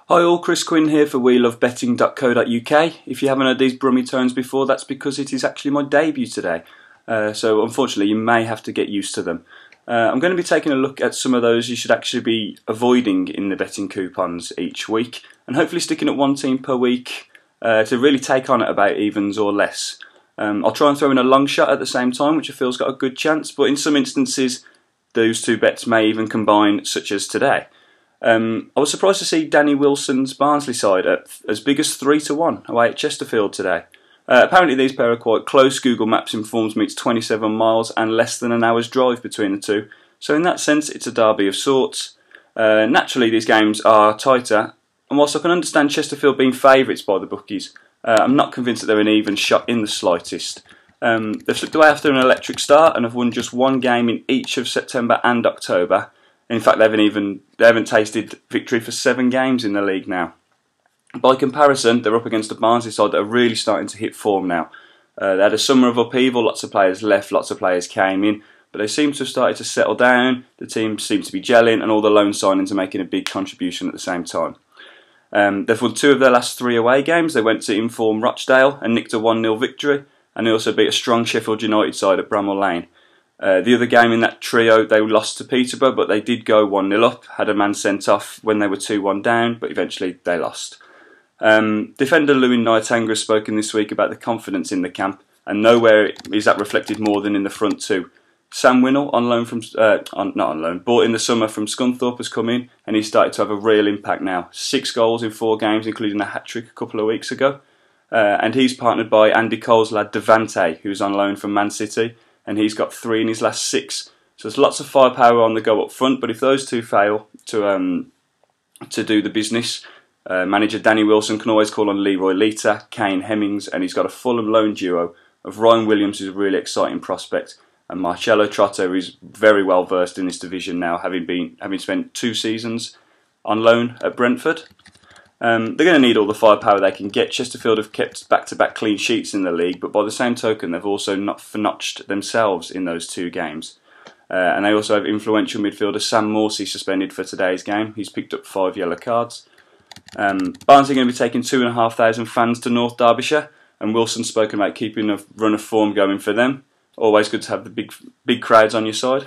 Hi all, Chris Quinn here for welovebetting.co.uk. If you haven't heard these brummy tones before, that's because it is actually my debut today. So unfortunately you may have to get used to them. I'm going to be taking a look at some of those you should actually be avoiding in the betting coupons each week, and hopefully sticking at one team per week to really take on at about evens or less. I'll try and throw in a long shot at the same time, which I feel's got a good chance, but in some instances those two bets may even combine, such as today. I was surprised to see Danny Wilson's Barnsley side at as big as 3-1 away at Chesterfield today. Apparently these pair are quite close. Google Maps informs me it's 27 miles and less than an hour's drive between the two. So in that sense it's a derby of sorts. Naturally these games are tighter, and whilst I can understand Chesterfield being favourites by the bookies, I'm not convinced that they're an even shot in the slightest. They've slipped away after an electric start and have won just one game in each of September and October. In fact, they haven't tasted victory for 7 games in the league now. By comparison, they're up against a Barnsley side that are really starting to hit form now. They had a summer of upheaval, lots of players left, lots of players came in, but they seem to have started to settle down, the team seems to be gelling, and all the loan signings are making a big contribution at the same time. They've won 2 of their last 3 away games. They went to inform Rochdale and nicked a 1-0 victory, and they also beat a strong Sheffield United side at Bramall Lane. The other game in that trio, they lost to Peterborough, but they did go 1-0 up, had a man sent off when they were 2-1 down, but eventually they lost. Defender Lewin Nyatanga has spoken this week about the confidence in the camp, and nowhere is that reflected more than in the front two. Sam Winnell, on loan from bought in the summer from Scunthorpe, has come in, and he's started to have a real impact now. 6 goals in 4 games, including a hat-trick a couple of weeks ago. And he's partnered by Andy Cole's lad Devante, who's on loan from Man City, and he's got 3 in his last 6. So there's lots of firepower on the go up front, but if those two fail to do the business, manager Danny Wilson can always call on Leroy Lita, Kane Hemmings, and he's got a Fulham loan duo of Ryan Williams, who's a really exciting prospect, and Marcelo Trotto, who's very well versed in this division now, having spent 2 seasons on loan at Brentford. They're going to need all the firepower they can get. Chesterfield have kept back-to-back clean sheets in the league, but by the same token, they've also not notched themselves in those 2 games. And they also have influential midfielder Sam Morsey suspended for today's game. He's picked up 5 yellow cards. Barnsley are going to be taking 2,500 fans to North Derbyshire, and Wilson's spoken about keeping a run of form going for them. Always good to have the big crowds on your side.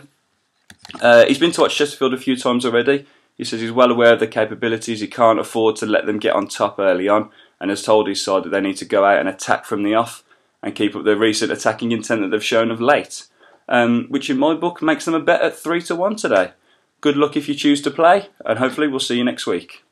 He's been to watch Chesterfield a few times already. He says he's well aware of their capabilities, he can't afford to let them get on top early on, and has told his side that they need to go out and attack from the off and keep up their recent attacking intent that they've shown of late, which in my book makes them a bet at 3-1 today. Good luck if you choose to play, and hopefully we'll see you next week.